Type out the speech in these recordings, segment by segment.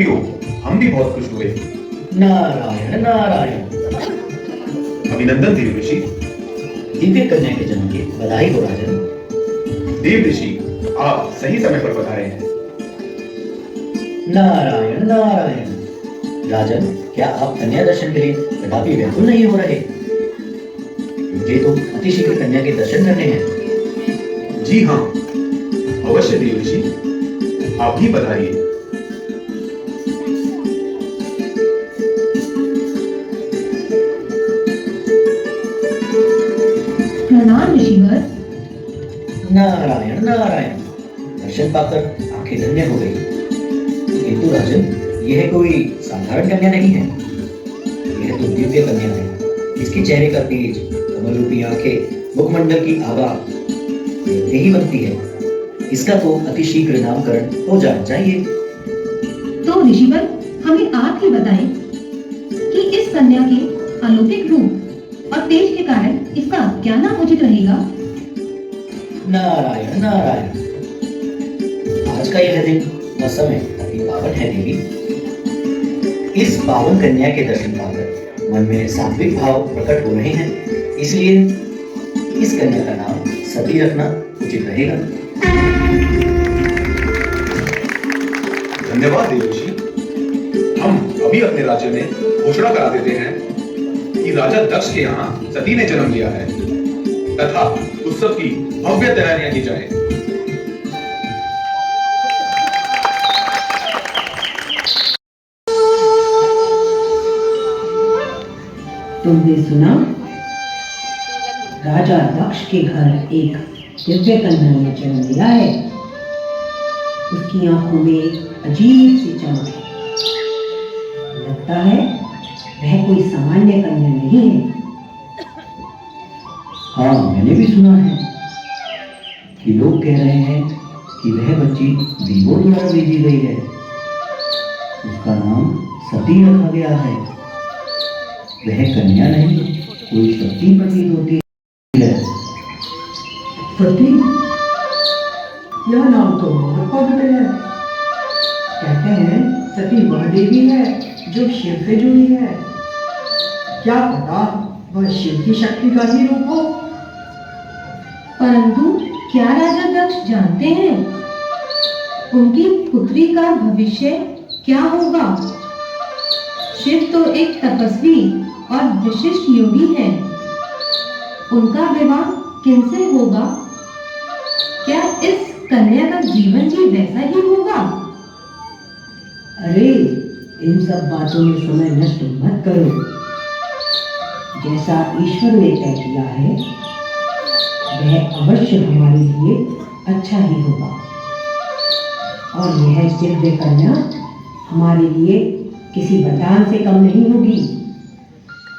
हो, हम भी बहुत खुश हुए। नारायण नारायण। अभिनंदन देव ऋषि। दिव्य कन्या के जन्म की बधाई हो राजन। देव ऋषि, आप सही समय पर पधारे हैं। नारायण नारायण। राजन, क्या आप कन्या दर्शन के लिए कदापि व्याकुल नहीं हो रहे? मुझे तो अतिशीघ्र कन्या के दर्शन करने हैं। जी हाँ, अवश्य देव ऋषि, आप भी पधारिए। प्रणाम ऋषिवर। नारायण नारायण। दर्शन पाकर आंखें धन्य हो गई। किंतु राजन, यह कोई साधारण कन्या नहीं है, यह तो दिव्य कन्या है। इसके चेहरे का तेज, कमल रूपी आंखें, मुखमंडल की आभा देखते ही बनती है। इसका तो अतिशीघ्र नामकरण हो जाना चाहिए। तो ऋषिवर, हमें आप ही बताएं कि इस कन्या के अलौकिक रूप और तेज के कारण इसका क्या नाम उचित रहेगा? नारायण नारायण। आज का यह दिन व समय अति पावन है देवी। इस पावन कन्या के दर्शन पाकर मन में सात्विक भाव प्रकट हो रहे हैं, इसलिए इस कन्या का नाम सती रखना उचित रहेगा। धन्यवाद देव ऋषि। हम अभी अपने राज्य में घोषणा करा देते हैं कि राजा दक्ष के यहाँ सती ने जन्म लिया है तथा उत्सव की भव्य तैयारियां की जाए। तुमने सुना? राजा दक्ष के घर एक दिव्य कन्या ने जन्म लिया है। उसकी आंखों में एक अजीब सी चमक है। लगता है वह कोई सामान्य कन्या नहीं है। हाँ, मैंने भी सुना है कि लोग कह रहे हैं कि वह बच्ची देवों द्वारा भेजी गई है। उसका नाम सती रखा गया है। वह कन्या नहीं, कोई शक्ति प्रतीत होती है। सती? यह नाम तो बहुत पवित्र है। कहते हैं सती वह देवी है जो शिव से जुड़ी है। क्या पता वह शिव की शक्ति का ही रूप हो। परंतु क्या राजा दक्ष जानते हैं उनकी पुत्री का भविष्य क्या होगा? शिव तो एक तपस्वी और विशिष्ट योगी है। उनका विवाह किनसे होगा? क्या इस कन्या का जीवन भी वैसा ही होगा? अरे, इन सब बातों में समय नष्ट मत करो। जैसा ईश्वर ने तय किया है वह अवश्य हमारे लिए अच्छा ही होगा। और यह दिव्य कन्या हमारे लिए किसी वरदान से कम नहीं होगी।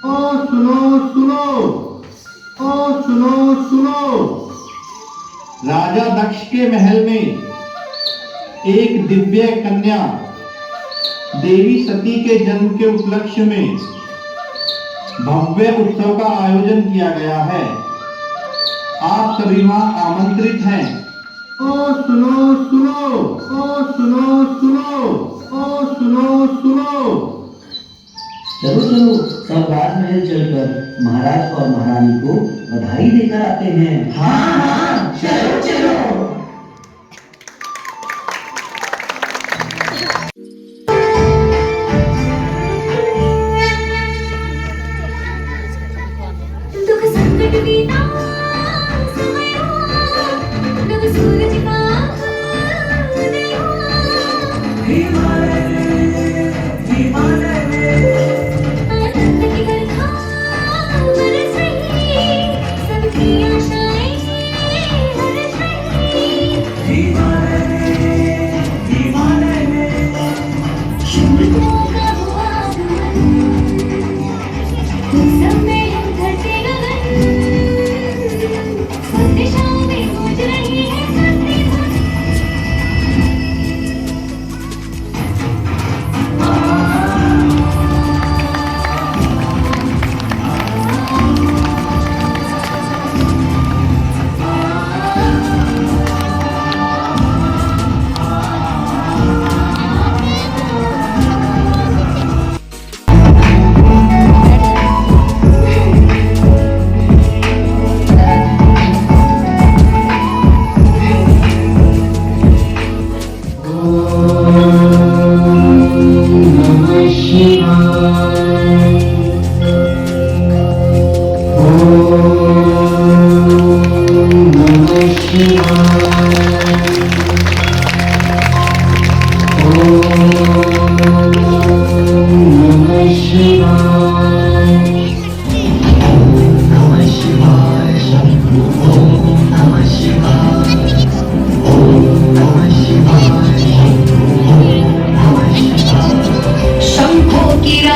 ओ सुनो सुनो, ओ सुनो सुनो। राजा दक्ष के महल में एक दिव्य कन्या देवी सती के जन्म के उपलक्ष्य में भव्य उत्सव का आयोजन किया गया है। आप सभी वहां आमंत्रित हैं। ओ सुनो सुनो, ओ सुनो सुनो, ओ सुनो सुनो। चलो चलो, सब राजमहल चलकर महाराज और महारानी को बधाई देकर आते हैं। हाँ हाँ, चलो चलो। दुख संकट बीता समय नव सूरज का उदय आनंद की बरखा बरस रही, सबकी आशाएं हर्ष रही। शुभों का हुआ आगमन, उत्सव में हम धरते गगन, सब दिशाओं में गूंज रही है धरती धुन।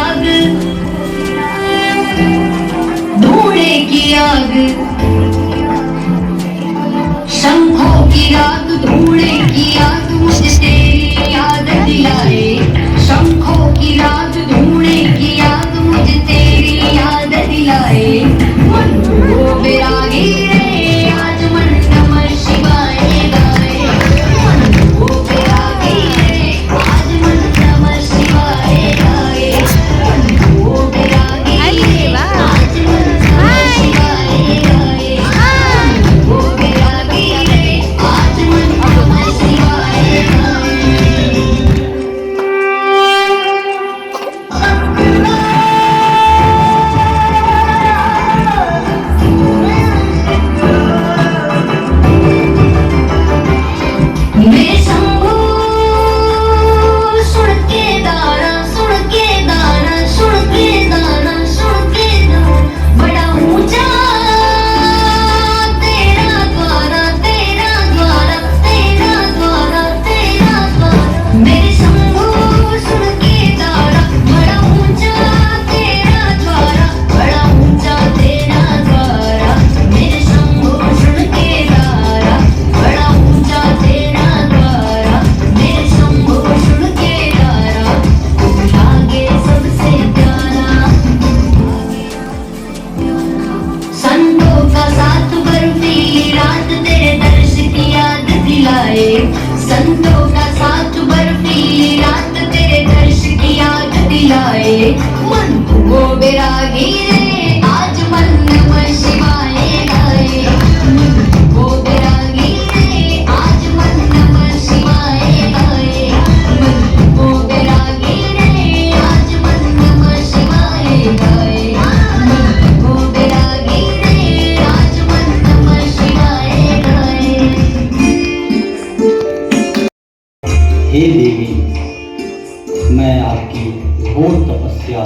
आग, धूणे की आग, शंखों की रात, धूणे की आग मुझे तेरी याद दिलाए। शंखों की रात, धूणे की आग मुझे तेरी याद दिलाए। मन को बैरागी रे, आज मन नमः शिवाय गाए। मन को बैरागी रे, आज मन नमः शिवाय गाए। मन को बैरागी रे, आज मन नमः शिवाय गाए। मन को बैरागी रे, आज मन नमः शिवाय गाए। मेरे शंभू सुन के दाना, सुन के दाना, सुन के दाना, सुन के दाना, बड़ा ऊंचा तेरा द्वारा, तेरा द्वारा, तेरा द्वारा, तेरा द्वारा। मेरे शंभू सुन के दाना, बड़ा ऊंचा तेरा द्वारा, बड़ा ऊंचा तेरा द्वारा। मेरे शंभू सुन के दाना, बड़ा ऊंचा तेरा द्वारा। मेरे शंभू सुन के दाना, आगे सबसे प्यारा। संतों का साथ बर्फीली रात तेरे दर्श की याद दिलाए। संतों का साथ बर्फीली रात तेरे दर्श की याद दिलाए। मन को बैरागी रे, आज मन नमः शिवाय गाए। मन को बैरागी रे, आज मन नमः शिवाय गाए। मन को बैरागी रे, आज मन नमः शिवाय गाए। मन को बैरागी रे, आज मन नमः शिवाय गाए। हे देवी, मैं आपकी घोर तपस्या,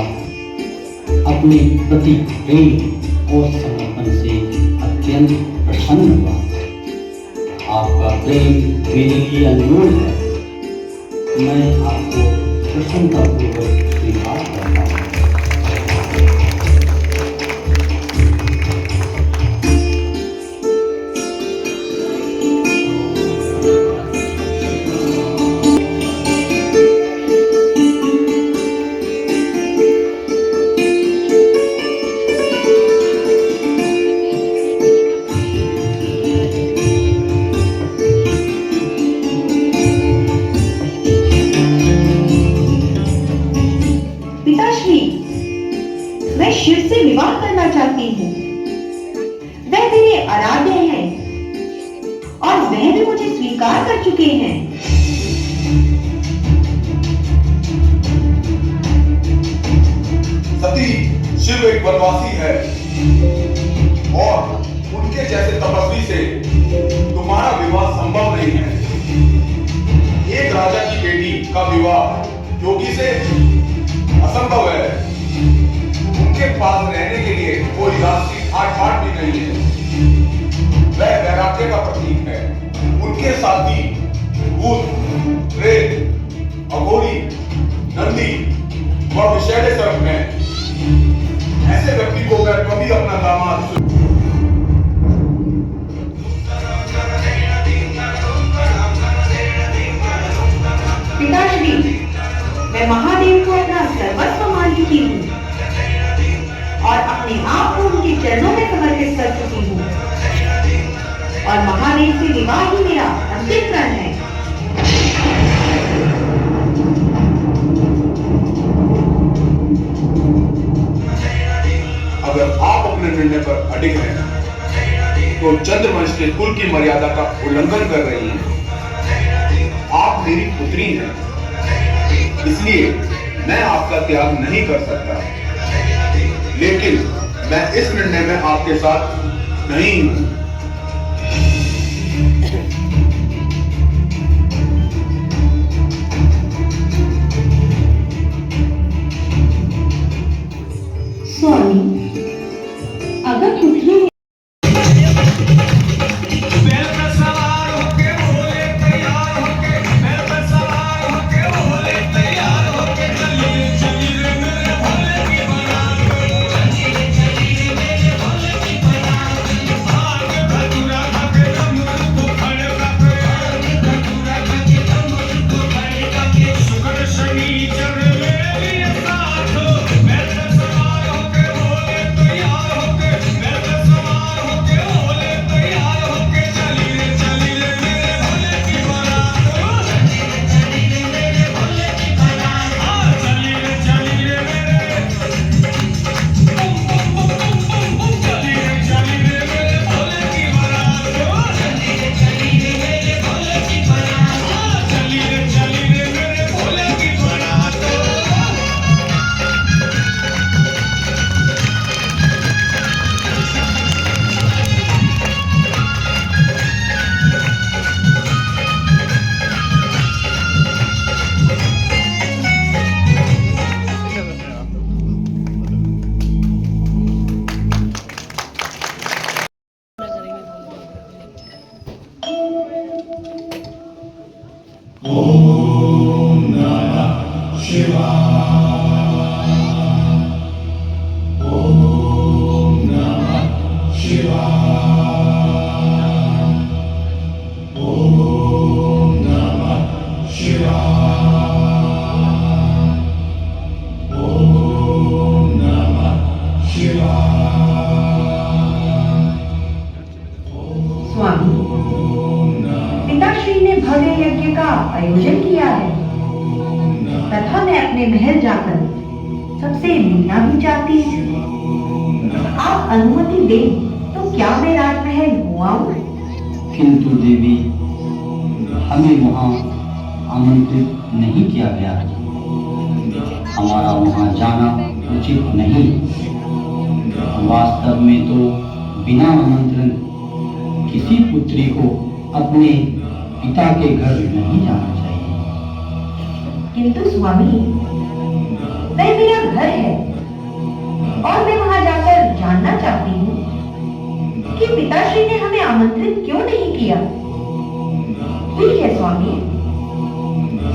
अपने प्रति प्रेम और समर्पण से अत्यंत प्रसन्न हुआ। आपका प्रेम मेरे लिए अनमोल है। मैं आपको प्रसन्नतापूर्वक स्वीकार करता हूँ। पिताश्री, मैं शिव से विवाह करना चाहती हूँ। वह मेरे आराध्य हैं और वह भी मुझे स्वीकार कर चुके हैं। सती, शिव एक वनवासी है और उनके जैसे तपस्वी से तुम्हारा विवाह संभव नहीं है। एक राजा की बेटी का विवाह योगी से असंभव है। उनके पास रहने के लिए कोई राष्ट्रीय ठाट भी नहीं है। वह वैराग्य का प्रतीक है। उनके साथी भूत, प्रेत, अघोरी, नंदी और विषैले सर्प हैं। ऐसे व्यक्ति को मैं कभी अपना दामाद पिताश्री, मैं महादेव को अपना सर्वस्व मान चुकी हूँ और अपने आप को उनके चरणों में समर्पित कर चुकी हूँ और महादेव से विवाह ही मेरा अंतिम प्रण है। अगर आप अपने निर्णय पर अडिग हैं, तो चंद्रवंश के कुल की मर्यादा का उल्लंघन कर रही हैं। आप मेरी पुत्री हैं, इसलिए मैं आपका त्याग नहीं कर सकता। लेकिन मैं इस निर्णय में आपके साथ नहीं हूं। स्वामी, अगर पुत्री स्वामी, पिताश्री ने भव्य यज्ञ का आयोजन किया है तथा मैं अपने महल जाकर सबसे मिलना भी चाहती हूँ। आप अनुमति दें तो क्या मैं राजमहल हो आऊं? किंतु देवी, हमें वहाँ आमंत्रित नहीं किया गया। हमारा वहाँ जाना उचित नहीं। वास्तव में तो बिना आमंत्रण किसी पुत्री को अपने पिता के घर नहीं जाना चाहिए। किंतु स्वामी, वह मेरा घर है और मैं वहां जाकर जानना चाहती हूँ कि पिताश्री ने हमें आमंत्रित क्यों नहीं किया। ठीक है स्वामी,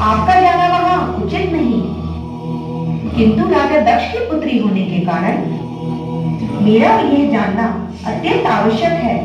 आपका जाना वहां उचित नहीं, किंतु राजा दक्ष की पुत्री होने के कारण मेरा यह जानना अत्यंत आवश्यक है।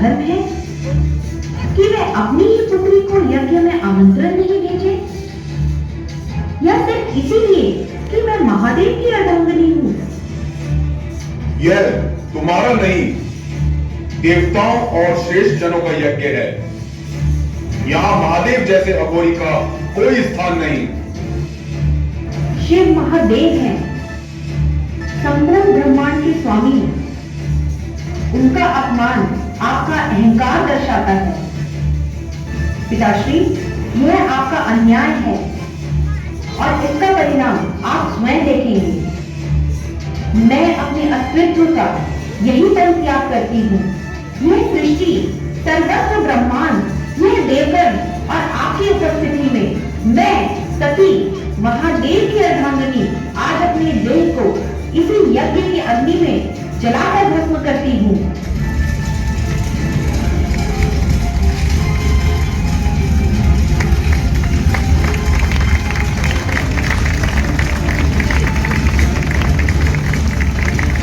धर्म है कि वह अपनी ही पुत्री को यज्ञ में आमंत्रण नहीं भेजे, या सिर्फ इसीलिए कि मैं महादेव की अर्धांगिनी हूँ? यह तुम्हारा नहीं, देवताओं और श्रेष्ठ जनों का यज्ञ है। यहाँ महादेव जैसे अघोरी का कोई स्थान नहीं। शिव महादेव हैं, संपूर्ण ब्रह्मांड के स्वामी। उनका अपमान आपका अहंकार दर्शाता है। पिताश्री, यह आपका अन्याय है और इसका परिणाम आप स्वयं देखेंगे। मैं अपने अस्तित्व का यही परित्याग करती हूँ। यह सृष्टि, सर्वत्र ब्रह्मांड, यह देवगण और आपकी उपस्थिति में मैं सती महादेव की अर्धांगिनी आज अपने देह को इसी यज्ञ की अग्नि में जलाकर भस्म करती हूँ।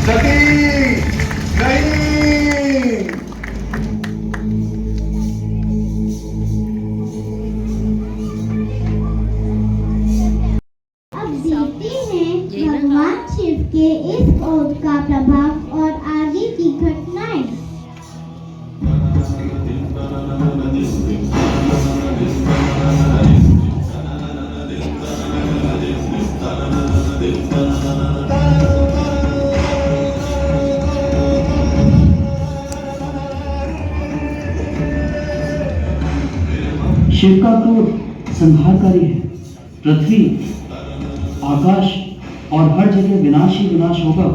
सती नहीं। अब देखते हैं भगवान शिव के इस ओट का प्रभाव और आगे की घटनाएं। शिव का क्रोध संहारकारी है। पृथ्वी, आकाश और हर जगह विनाश ही विनाश होगा।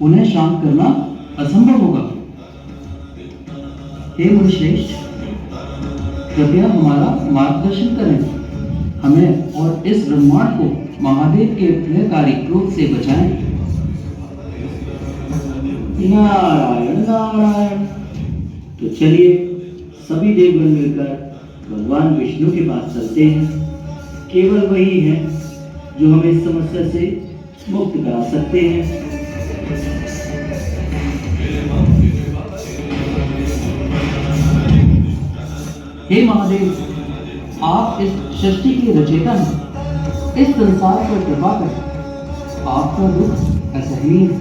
उन्हें शांत करना असंभव होगा। हे मुनिश्रेष्ठ, कृपया हमारा मार्गदर्शन करें। हमें और इस ब्रह्मांड को महादेव के प्रलयकारी क्रोध से बचाएं। नारायण नारायण। तो चलिए सभी देवगण मिलकर भगवान विष्णु के पास चलते हैं। केवल वही है जो हमें इस समस्या से मुक्त करा सकते हैं। हे महादेव, आप इस सृष्टि के रचयिता हैं। इस संसार पर कृपा कर। आपका दुख असहनीय है,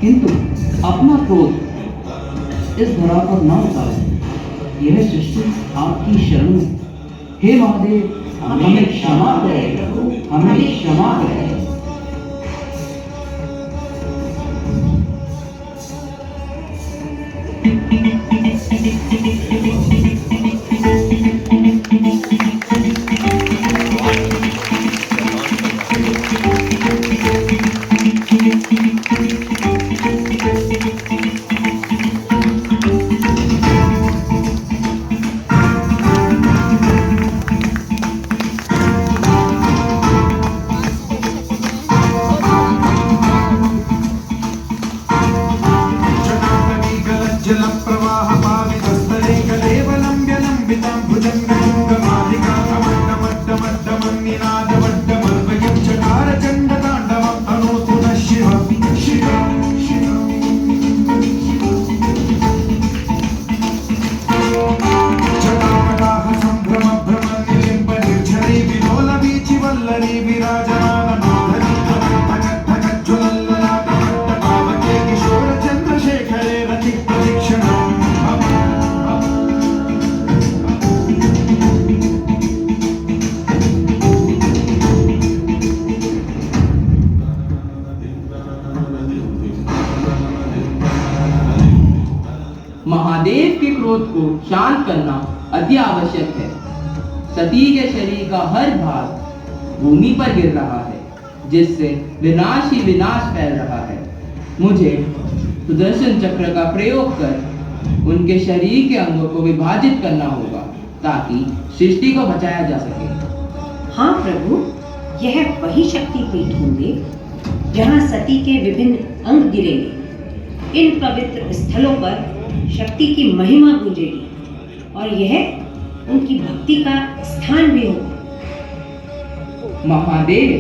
किंतु अपना क्रोध इस धरा पर न उतारें। यह सृष्टि आपकी शरण में। हे महादेव, हमें क्षमा करें, हमें क्षमा करें। महादेव के क्रोध को शांत करना अति आवश्यक है। सती के शरीर का हर भाग भूमि पर गिर रहा है, जिससे विनाश ही विनाश फैल रहा है। मुझे सुदर्शन चक्र का प्रयोग कर उनके शरीर के अंगों को विभाजित करना होगा, ताकि सृष्टि को बचाया जा सके। हाँ प्रभु, यह वही शक्तिपीठ होंगे जहाँ सती के विभिन्न अंग गिरेंगे। इन पवित्र स्थलों पर शक्ति की महिमा गूंजेगी और यह उनकी भक्ति का स्थान भी होगा। महादेव,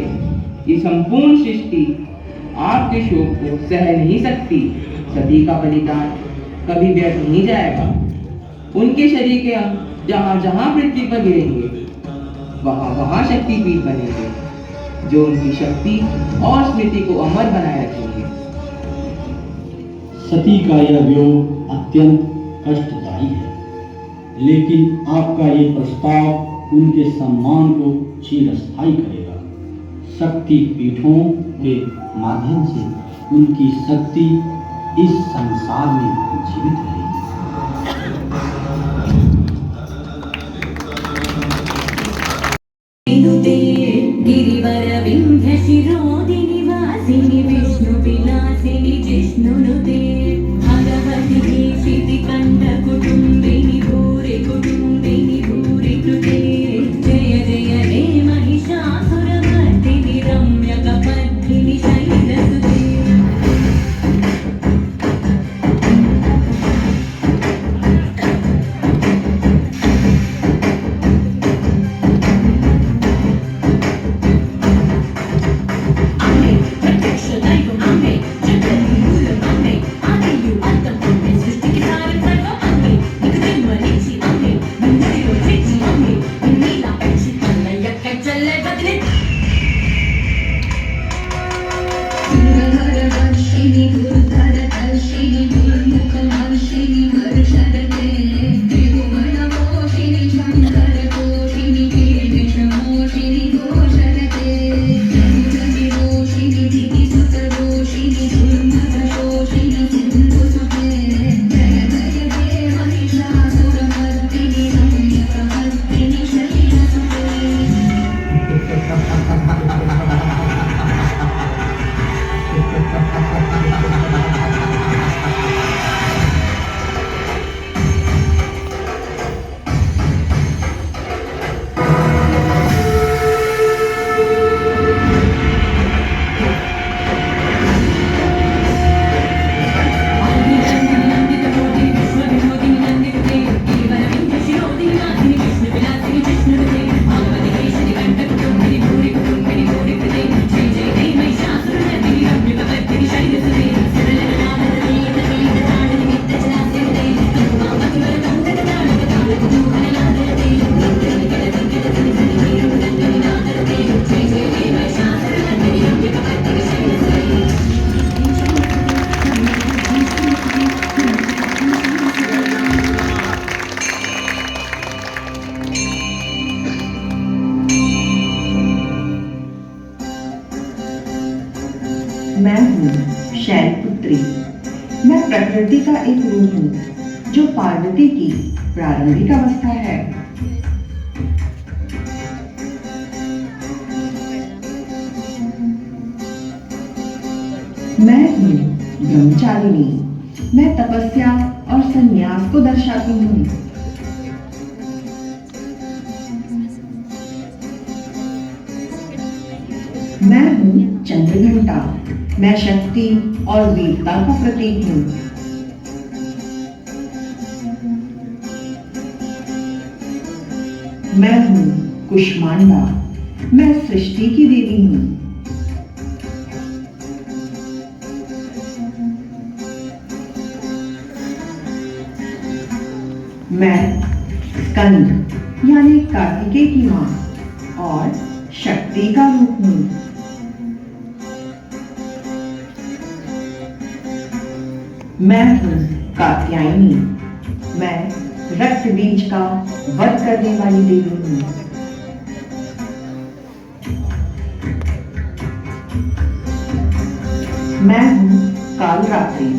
ये संपूर्ण सृष्टि आपके शोक को सह नहीं सकती। सती का बलिदान कभी व्यर्थ नहीं जाएगा। उनके शरीर के अंग जहाँ जहाँ पृथ्वी पर गिरेंगे, वहाँ वहाँ शक्तिपीठ बनेंगे, जो उनकी शक्ति और स्मृति को अमर बनाए रखेंगे। सती का यह वियोग अत्यंत कष्टदायी है, लेकिन आपका ये प्रस्ताव उनके सम्मान को चिरस्थायी करेगा। शक्ति पीठों के माध्यम से उनकी शक्ति इस संसार में जीवित रहेगी। गिरिवर विंध्य शिरोदिनी वासिनी विष्णु विलासिनी जिष्णुनुते भगवती श्री कंठ कुटुंबिनी भूरि कृते जय जय हे महिषासुरमर्दिनी रम्य कपद्धिनी शैलसुते। मैं हूँ शैलपुत्री। मैं प्रकृति का एक रूप हूँ जो पार्वती की प्रारंभिक अवस्था है। मैं हूँ ब्रह्मचारिणी। मैं तपस्या और संन्यास को दर्शाती हूँ। मैं हूँ चंद्रघंटा। मैं शक्ति और वीरता का प्रतीक हूँ। मैं हूँ कुष्मांडा। मैं सृष्टि की देवी हूँ। मैं स्कंद यानी कार्तिकेय की माँ और शक्ति का रूप हूँ। मैं हूँ कात्यायनी। मैं रक्त बीज का वध करने वाली देवी हूँ। मैं हूँ कालरात्रि।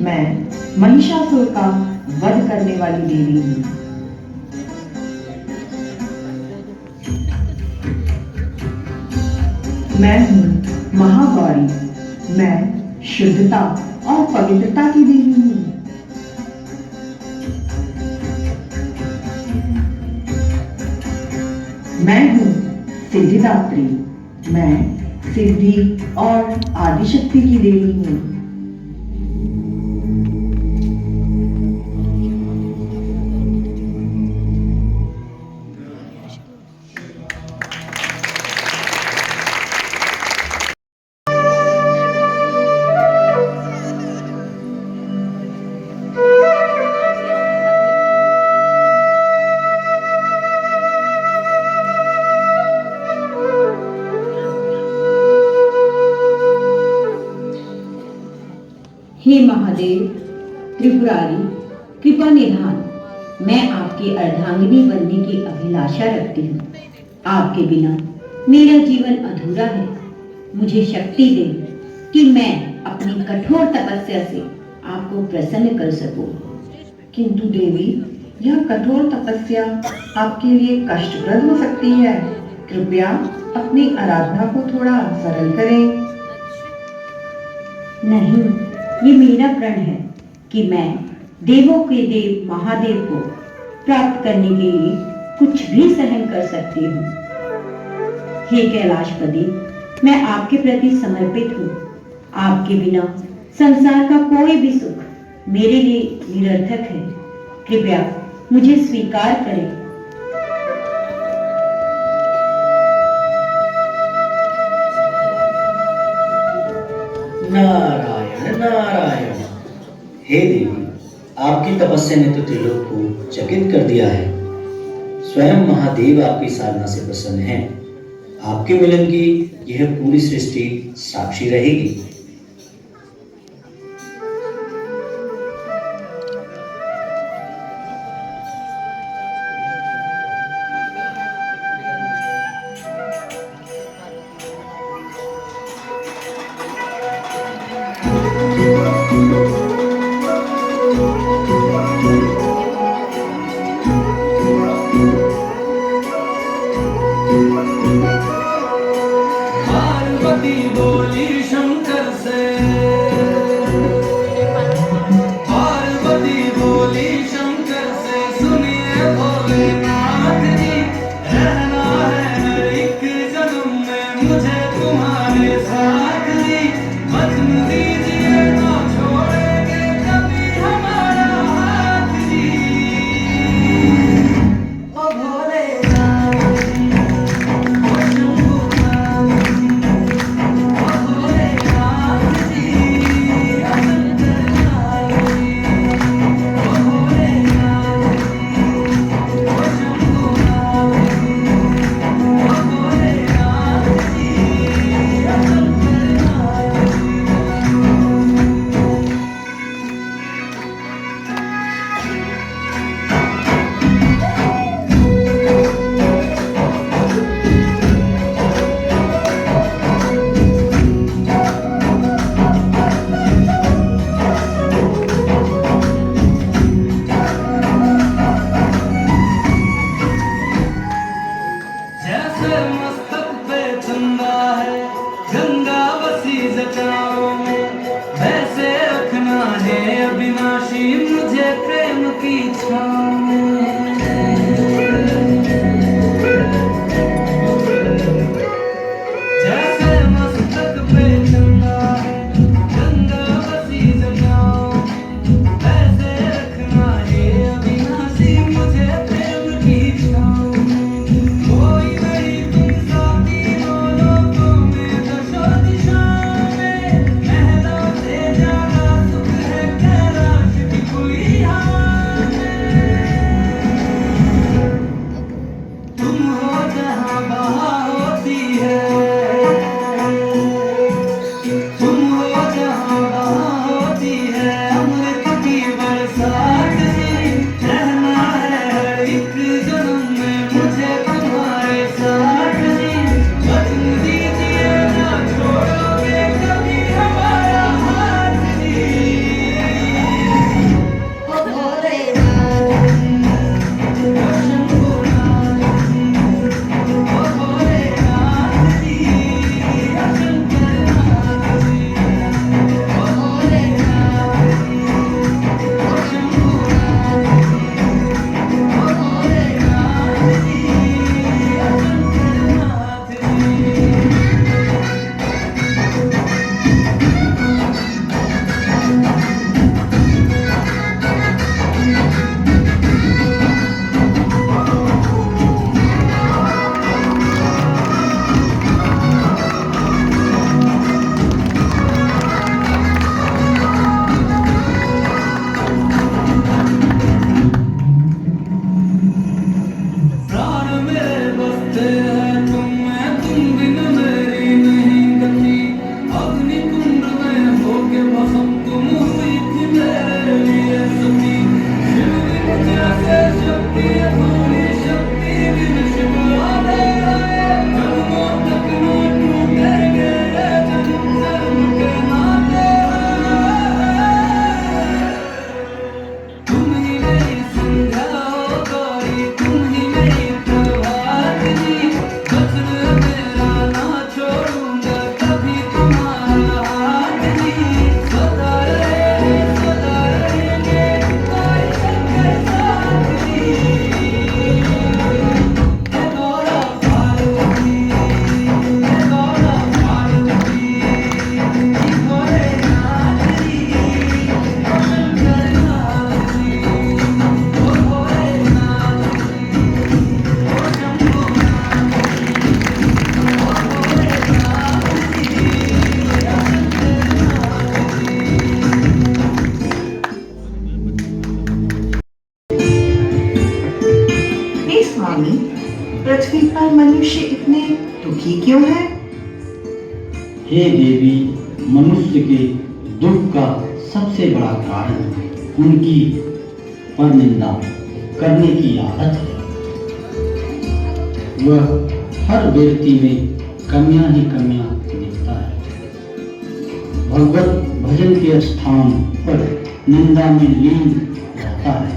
मैं महिषासुर का वध करने वाली देवी हूँ। मैं हूँ महागौरी। मैं शुद्धता और पवित्रता की देवी हूँ। मैं हूँ सिद्धिदात्री। मैं सिद्धि और आदिशक्ति की देवी हूँ। हे महादेव त्रिपुरारी कृपा निधान, मैं आपकी अर्धांगिनी बनने की अभिलाषा रखती हूँ। आपके बिना मेरा जीवन अधूरा है। मुझे शक्ति दें कि मैं अपनी कठोर तपस्या से आपको प्रसन्न कर सकूं। किंतु देवी, यह कठोर तपस्या आपके लिए कष्टप्रद हो सकती है। कृपया अपनी आराधना को थोड़ा सरल करें। नहीं, ये मेरा प्रण है कि मैं देवों के देव महादेव को प्राप्त करने के लिए कुछ भी सहन कर सकती हूँ। हे कैलाशपति, मैं आपके प्रति समर्पित हूँ। आपके बिना संसार का कोई भी सुख मेरे लिए निरर्थक है। कृपया मुझे स्वीकार करें। नारायण नारायण। हे देवी, आपकी तपस्या ने तो त्रिलोक को चकित कर दिया है। स्वयं महादेव आपकी साधना से प्रसन्न हैं। आपके मिलन की यह पूरी सृष्टि साक्षी रहेगी। पार्वती बोली शंकर से, पार्वती बोली शंकर से, सुनिए भोलेनाथ जी, रहना है एक जन्म में मुझे तुम्हारे साथ जी। वचन दीजिए ना छोड़ेंगे कभी हमारा हाथ जी। ओ भोलेनाथ जी, ओ शंभुनाथ जी, ओ भोलेनाथ बचाओ, वैसे रखना है अविनाशी मुझे प्रेम की छाँव में। जैसे मस्तक पे चंगा है, गंगा बसी जगह, वैसे रखना है अविनाशी मुझे प्रेम की छाँव में। कोई नहीं तुम साथी दोनों को में दशो दिशाओं में, महलों से ज्यादा सुख है कैलाश की खुली हवा में। तुम हो जहाँ बहा होती है, तुम हो जहाँ बहा होती है अमृत की बरसात सी। रहना है हर एक जन्म में मुझे तुम्हारे साथ जी। वचन दीजिए ना छोड़ोगे कभी हमारा हाथ जी। ओ भोलेनाथ, ओ शंभुनाथ, ओ भोलेनाथ जी, ओ शंकरनाथ जी। ओ भोलेनाथ जी, ओ शंभुनाथ जी, ओ भोलेनाथ जी, ओ शंकरनाथ जी। प्राण मेरे बसते हैं तुम में, तुम बिन मेरी नहीं गति। अग्नि कुंड में होके भस्म तुम हुई थी मेरे लिए सती। शिव बिन जैसे शक्ति थोड़ी शक्ति बिन शिव आधे आए। जन्मों तक न टूटेंगे ये जन्म जन्म के नाते। तुम ही मेरी संध्या हो गौरी, तुम ही मेरी प्रभात जी। वचन मेरा ना छोड़ूंगा कभी तुम्हारा हाथ जी। सदा रहेंगे तुम्हारे शंकर साथ जी। हे गौरा पार्वती, हे गौरा पार्वती, हे भोलेनाथ जी, ओ शंकरनाथ जी, ओ भोलेनाथ जी, ओ शंभुनाथ जी, ओ भोलेनाथ जी, ओ शंकरनाथ जी। हे स्वामी, पृथ्वी पर मनुष्य इतने दुखी क्यों है? हे देवी, मनुष्य के दुख का सबसे बड़ा कारण उनकी परनिंदा करने की आदत है। वह हर व्यक्ति में कमियां ही कमियां दिखता है। भगवत भजन के स्थान पर निंदा में लीन रहता है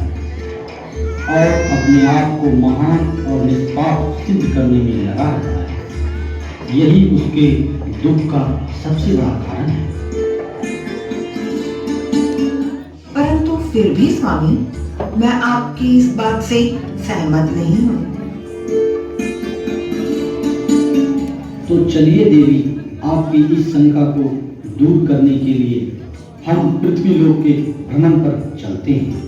और अपने आप को महान और निष्पाप सिद्ध करने में लगा रहता है। यही उसके दुख का सबसे बड़ा कारण है। परंतु फिर भी स्वामी, मैं आपकी इस बात से सहमत नहीं हूँ। तो चलिए देवी, आपकी इस शंका को दूर करने के लिए हम पृथ्वी लोक के भ्रमण पर चलते हैं।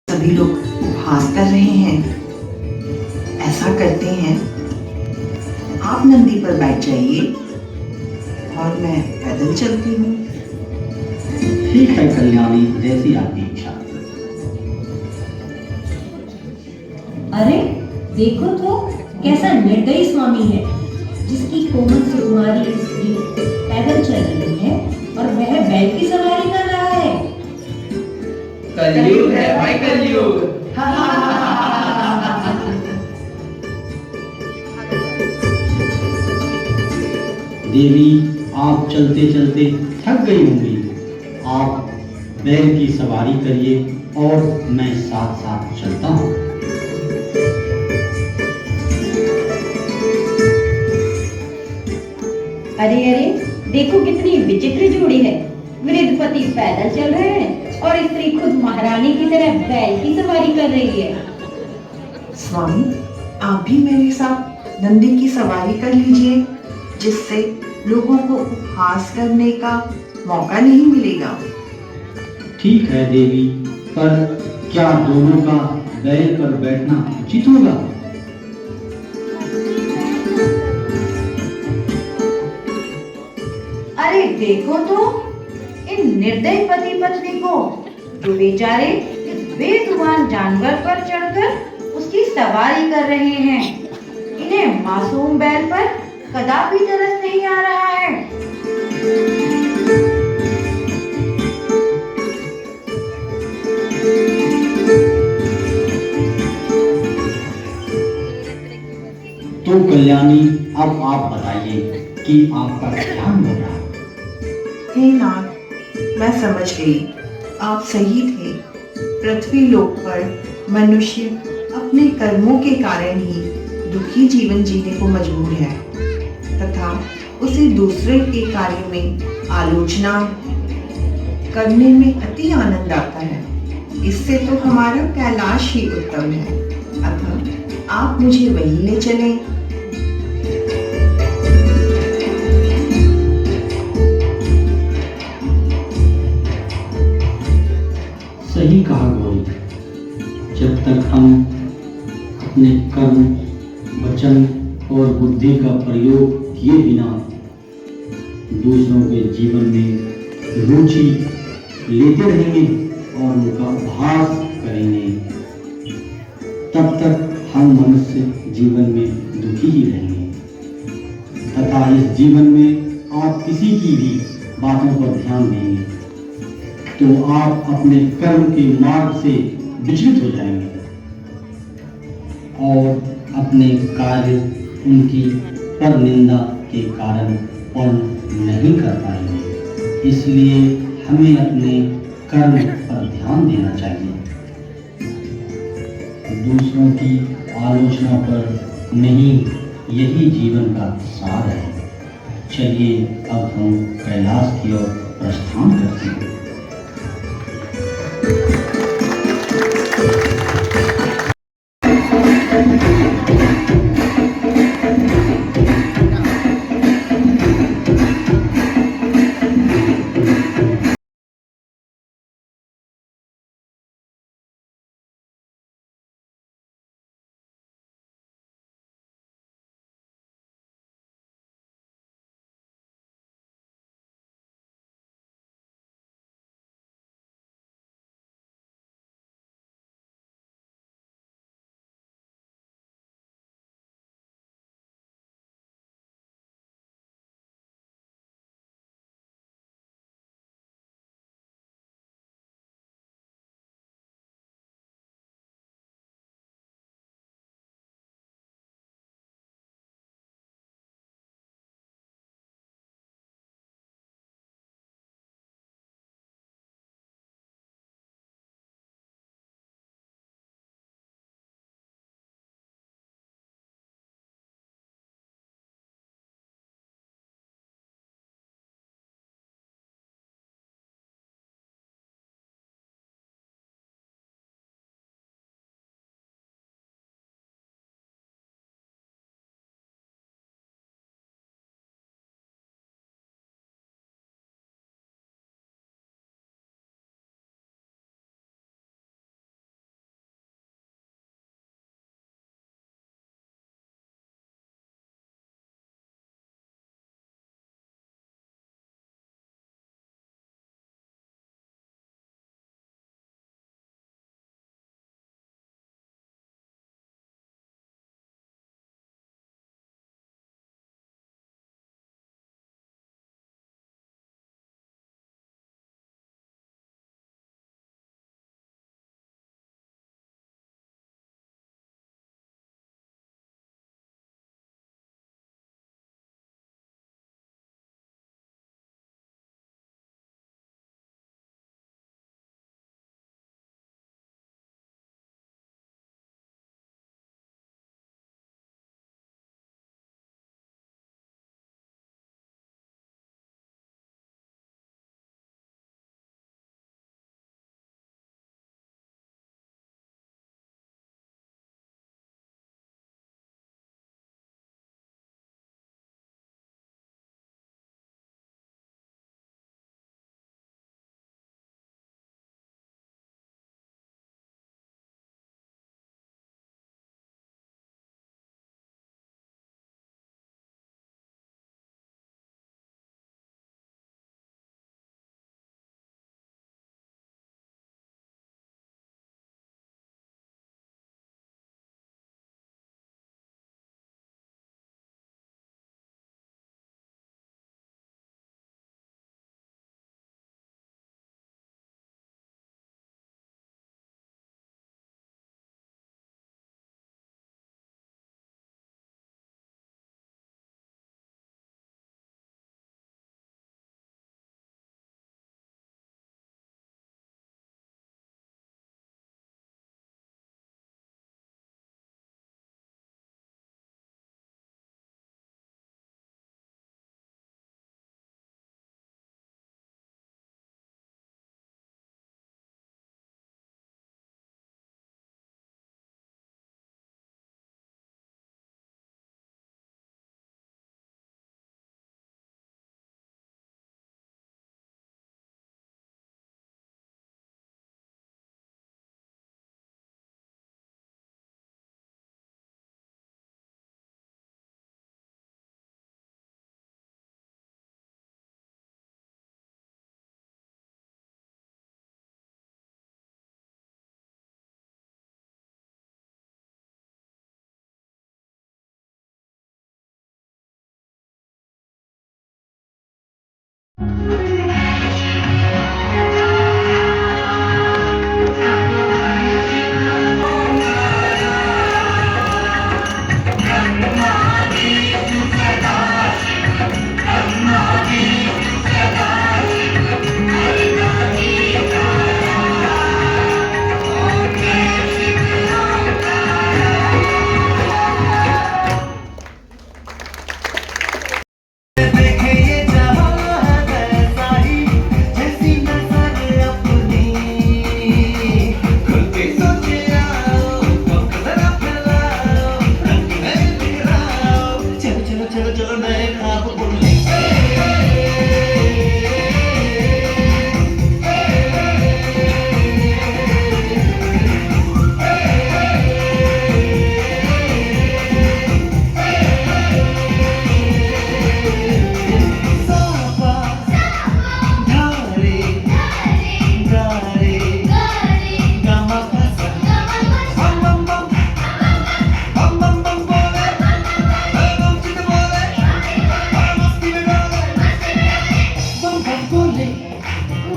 सभी लोग उपहास कर रहे हैं। ऐसा करते हैं, आप नंदी पर बैठ जाइए और मैं पैदल चलती हूँ। ठीक है कल्याणी, जैसी आपकी इच्छा। अरे देखो तो कैसा निर्दयी स्वामी है, जिसकी कोमल सुकुमारी स्त्री पैदल चल रही है और वह बैल की सवारी कर रहा है। कलयुग है भाई, कलयुग। देवी, आप चलते चलते थक गई होंगी। आप बैल की सवारी करिए और मैं साथ साथ चलता हूँ। अरे अरे, देखो कितनी विचित्र जोड़ी है। वृद्ध पति पैदल चल रहे हैं और स्त्री खुद महारानी की तरह बैल की सवारी कर रही है। स्वामी, आप भी मेरे साथ नंदी की सवारी कर लीजिए, जिससे लोगों को उपहास करने का मौका नहीं मिलेगा। ठीक है देवी, पर क्या दोनों का बैल पर बैठना उचित होगा? अरे देखो तो इन निर्दयी पति पत्नी को, जो बेचारे इस बेजुबान जानवर पर चढ़कर उसकी सवारी कर रहे हैं। इन्हें मासूम बैल पर कदापि तरस नहीं आ रहा है। तो कल्याणी, अब आप बताइए कि आपका क्या अनुभव रहा? हे नाथ, मैं समझ गई, आप सही थे। पृथ्वी लोक पर मनुष्य अपने कर्मों के कारण ही दुखी जीवन जीने को मजबूर है, तथा उसे दूसरे के कार्य में आलोचना करने में अति आनंद आता है। इससे तो हमारा कैलाश ही उत्तम है। अतः आप मुझे वहीं ले चलें। सही कहा गौरी, जब तक हम अपने कर्म, वचन और बुद्धि का प्रयोग किए बिना दूसरों के जीवन में रुचि लेते रहेंगे और उनका उपहास करेंगे, तब तक हम मनुष्य जीवन में दुखी ही रहेंगे तथा इस जीवन में आप किसी की भी बातों पर ध्यान देंगे तो आप अपने कर्म के मार्ग से विचलित हो जाएंगे और अपने कार्य उनकी पर निंदा के कारण पूर्ण नहीं कर पाएंगे। इसलिए हमें अपने कर्म पर ध्यान देना चाहिए। दूसरों की आलोचना पर नहीं, यही जीवन का सार है। चलिए अब हम कैलाश की ओर प्रस्थान करते हैं।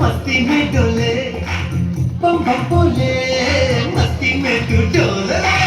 मस्ती में डोले बम बम बोले मस्ती में तू डोले